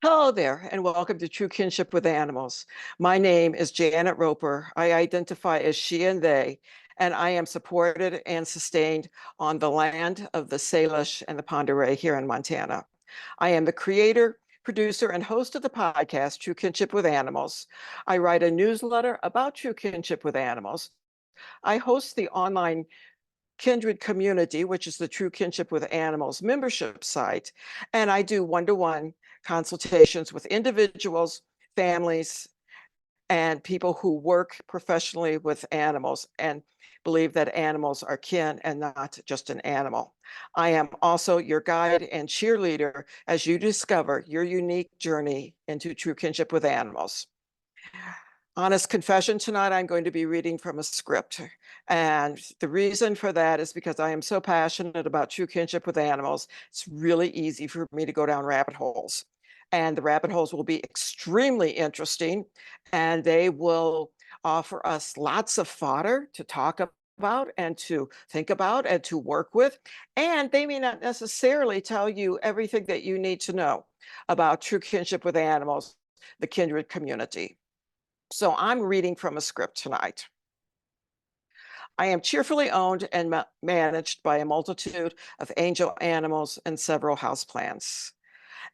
Hello there, and welcome to True Kinship with Animals. My name is Janet Roper. I identify as she and they, and I am supported and sustained on the land of the Salish and the Pend Oreille here in Montana. I am the creator, producer, and host of the podcast, True Kinship with Animals. I write a newsletter about True Kinship with Animals. I host the online Kindred community, which is the True Kinship with Animals membership site. And I do one-to-one consultations with individuals, families, and people who work professionally with animals and believe that animals are kin and not just an animal. I am also your guide and cheerleader as you discover your unique journey into true kinship with animals. Honest confession tonight, I'm going to be reading from a script. And the reason for that is because I am so passionate about true kinship with animals, it's really easy for me to go down rabbit holes. And the rabbit holes will be extremely interesting, and they will offer us lots of fodder to talk about and to think about and to work with. And they may not necessarily tell you everything that you need to know about true kinship with animals, the kindred community. So I'm reading from a script tonight. I am cheerfully owned and managed by a multitude of angel animals and several houseplants.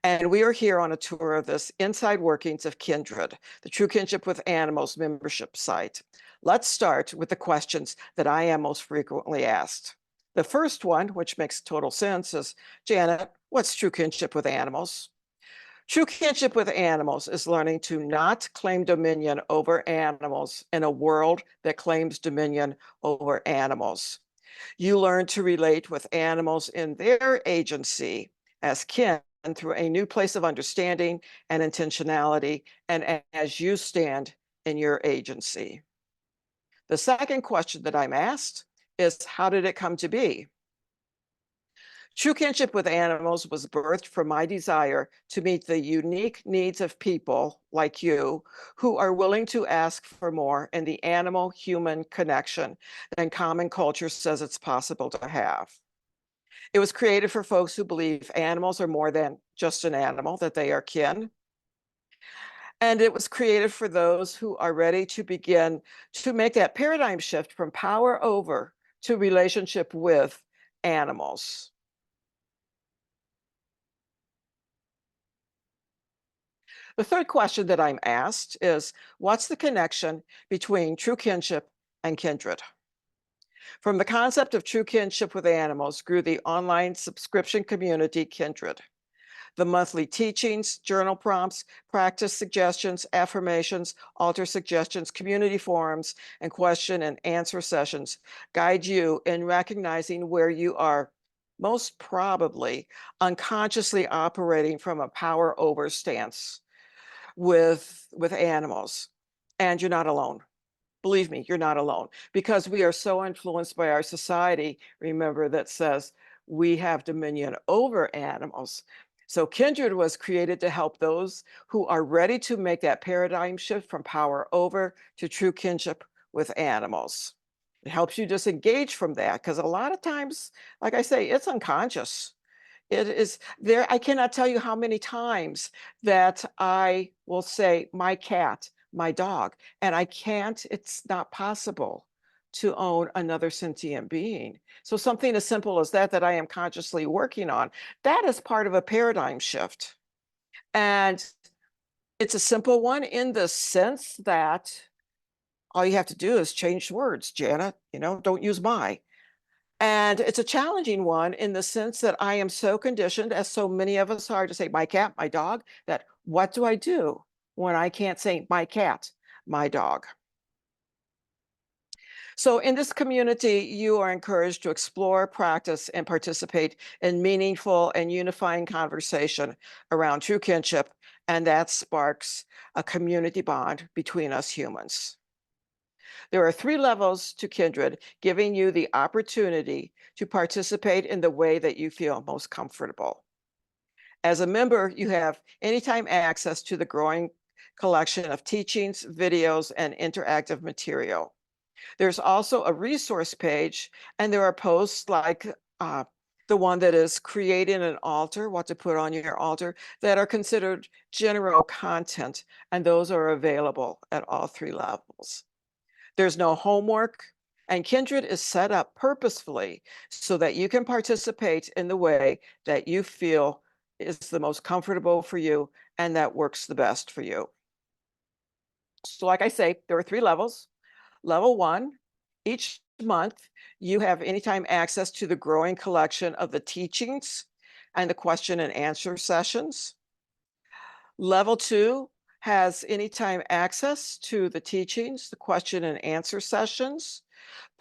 And we are here on a tour of this inside workings of Kindred, the True Kinship with Animals membership site. Let's start with the questions that I am most frequently asked. The first one, which makes total sense, is, Janet, what's true kinship with animals? True kinship with animals is learning to not claim dominion over animals in a world that claims dominion over animals. You learn to relate with animals in their agency as kin through a new place of understanding and intentionality, and as you stand in your agency. The second question that I'm asked is, how did it come to be? True kinship with animals was birthed from my desire to meet the unique needs of people like you who are willing to ask for more in the animal-human connection than common culture says it's possible to have. It was created for folks who believe animals are more than just an animal, that they are kin. And it was created for those who are ready to begin to make that paradigm shift from power over to relationship with animals. The third question that I'm asked is, what's the connection between true kinship and kindred? From the concept of true kinship with animals grew the online subscription community Kindred. The monthly teachings, journal prompts, practice suggestions, affirmations, altar suggestions, community forums, and question and answer sessions guide you in recognizing where you are most probably unconsciously operating from a power over stance with animals, and you're not alone. Believe me, you're not alone, because we are so influenced by our society, remember, that says we have dominion over animals. So Kindred was created to help those who are ready to make that paradigm shift from power over to true kinship with animals. It helps you disengage from that, because a lot of times, like I say, it's unconscious. It is there. I cannot tell you how many times that I will say, my cat, my dog, and I can't, it's not possible to own another sentient being. So something as simple as that I am consciously working on, that is part of a paradigm shift. And it's a simple one in the sense that all you have to do is change words, Janet, don't use my. And it's a challenging one in the sense that I am so conditioned, as so many of us are, to say my cat, my dog, that what do I do when I can't say my cat, my dog? So in this community, you are encouraged to explore, practice, and participate in meaningful and unifying conversation around true kinship, and that sparks a community bond between us humans. There are 3 levels to Kindred, giving you the opportunity to participate in the way that you feel most comfortable. As a member, you have anytime access to the growing collection of teachings, videos, and interactive material. There's also a resource page, and there are posts like the one that is creating an altar, what to put on your altar, that are considered general content, and those are available at all 3 levels. There's no homework, and Kindred is set up purposefully so that you can participate in the way that you feel is the most comfortable for you and that works the best for you. So like I say, there are 3 levels. Level 1, each month you have anytime access to the growing collection of the teachings and the question and answer sessions. Level 2 has anytime access to the teachings, the question and answer sessions,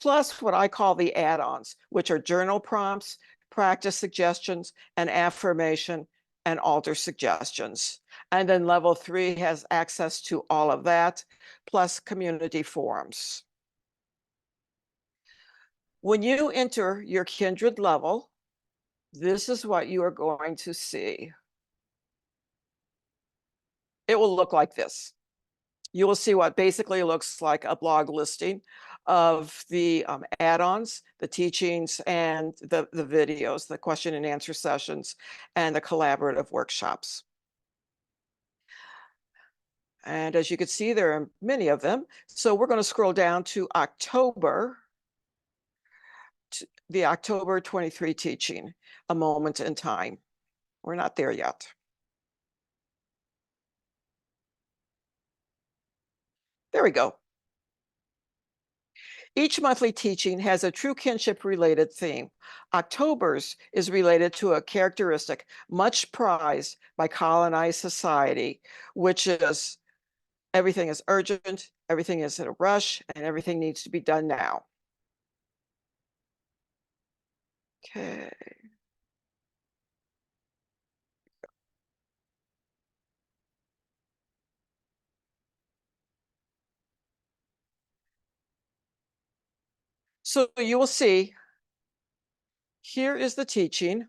plus what I call the add-ons, which are journal prompts, practice suggestions, and affirmation and altar suggestions. And then level 3 has access to all of that, plus community forums. When you enter your Kindred level, this is what you are going to see. It will look like this. You will see what basically looks like a blog listing of the add-ons, the teachings, and the videos, the question and answer sessions, and the collaborative workshops. And as you can see, there are many of them. So we're going to scroll down to October, the October 23 teaching, A Moment in Time. We're not there yet. There we go. Each monthly teaching has a true kinship related theme. October's is related to a characteristic much prized by colonized society, which is everything is urgent, everything is in a rush, and everything needs to be done now. Okay. So you will see, here is the teaching.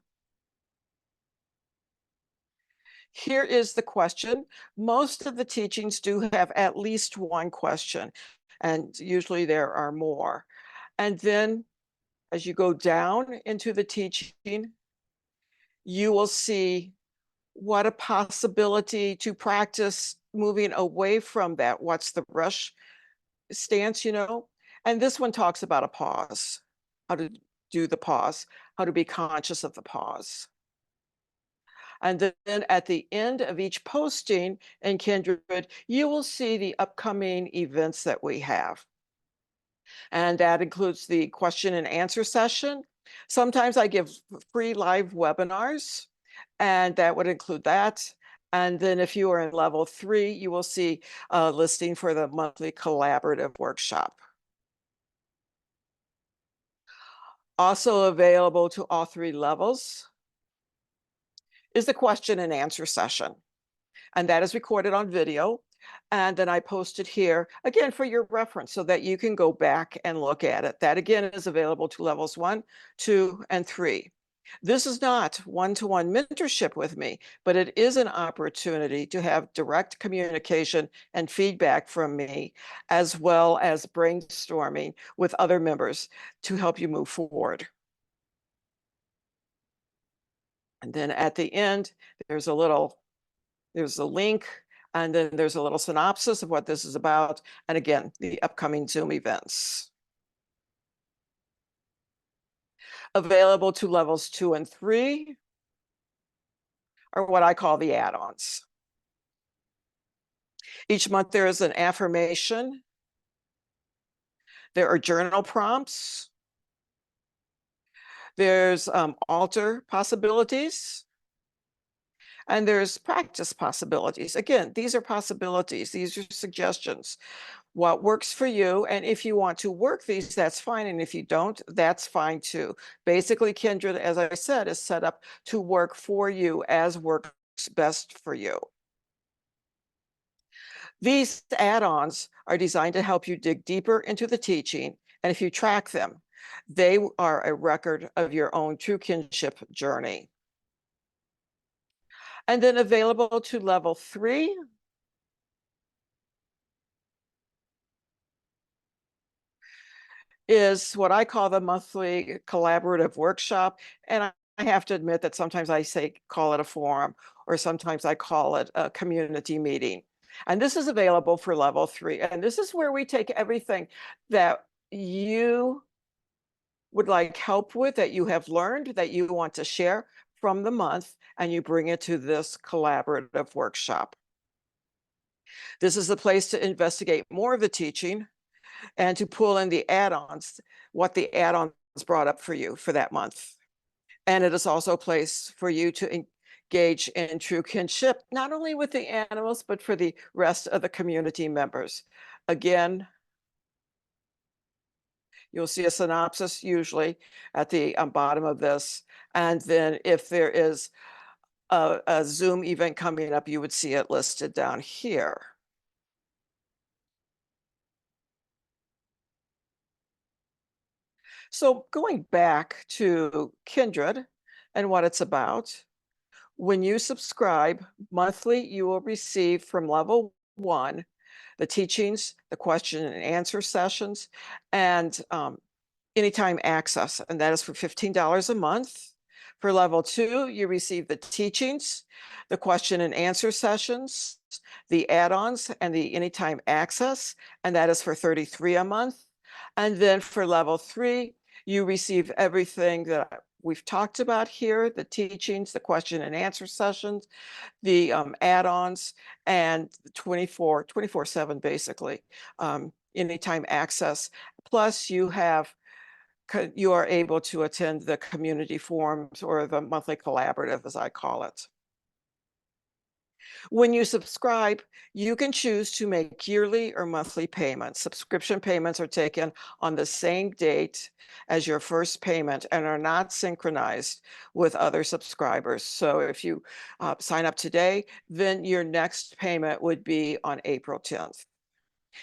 Here is the question. Most of the teachings do have at least one question, and usually there are more. And then as you go down into the teaching, you will see what a possibility to practice moving away from that. What's the rush stance, you know? And this one talks about a pause, how to do the pause, how to be conscious of the pause. And then at the end of each posting in Kindred, you will see the upcoming events that we have. And that includes the question and answer session. Sometimes I give free live webinars, and that would include that. And then if you are in level 3, you will see a listing for the monthly collaborative workshop. Also available to all 3 levels is the question and answer session. And that is recorded on video. And then I post it here again for your reference so that you can go back and look at it. That again is available to levels 1, 2, and 3. This is not one-to-one mentorship with me, but it is an opportunity to have direct communication and feedback from me, as well as brainstorming with other members to help you move forward. And then at the end, there's a link, and then there's a little synopsis of what this is about. And again, the upcoming Zoom events. Available to levels 2 and 3 are what I call the add-ons. Each month there is an affirmation. There are journal prompts. There's altar possibilities. And there's practice possibilities. Again, these are possibilities. These are suggestions. What works for you, and if you want to work these, that's fine, and if you don't, that's fine too. Basically, Kindred, as I said, is set up to work for you as works best for you. These add-ons are designed to help you dig deeper into the teaching, and if you track them, they are a record of your own true kinship journey. And then available to level 3 is what I call the monthly collaborative workshop. And I have to admit that sometimes I say, call it a forum, or sometimes I call it a community meeting. And this is available for level 3. And this is where we take everything that you would like help with, that you have learned, that you want to share from the month, and you bring it to this collaborative workshop. This is the place to investigate more of the teaching and to pull in the add-ons, what the add-ons brought up for you for that month. And it is also a place for you to engage in true kinship, not only with the animals, but for the rest of the community members. Again, you'll see a synopsis usually at the bottom of this. And then if there is a Zoom event coming up, you would see it listed down here. So going back to Kindred and what it's about, when you subscribe monthly, you will receive from level 1 the teachings, the question and answer sessions, and anytime access, and that is for $15 a month. For level 2, you receive the teachings, the question and answer sessions, the add-ons, and the anytime access, and that is for $33 a month. And then for level 3, you receive everything that we've talked about here, the teachings, the question and answer sessions, the add-ons, and 24/7 basically, anytime access. Plus you are able to attend the community forums, or the monthly collaborative, as I call it. When you subscribe, you can choose to make yearly or monthly payments. Subscription payments are taken on the same date as your first payment and are not synchronized with other subscribers. So if you sign up today, then your next payment would be on April 10th.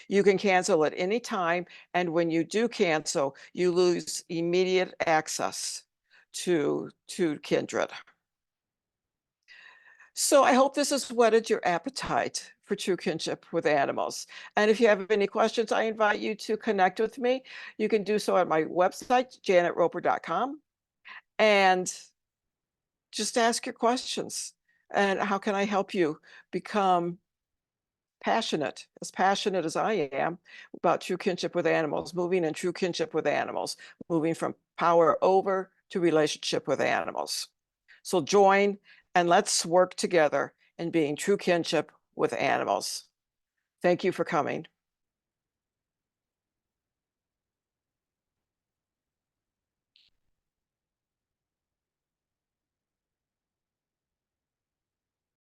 You can cancel at any time, and when you do cancel, you lose immediate access to Kindred. So I hope this has whetted your appetite for true kinship with animals. And if you have any questions, I invite you to connect with me. You can do so at my website, janetroper.com, and just ask your questions. And how can I help you become as passionate as I am about true kinship with animals, moving in true kinship with animals, moving from power over to relationship with animals. So join and let's work together in being true kinship with animals. Thank you for coming.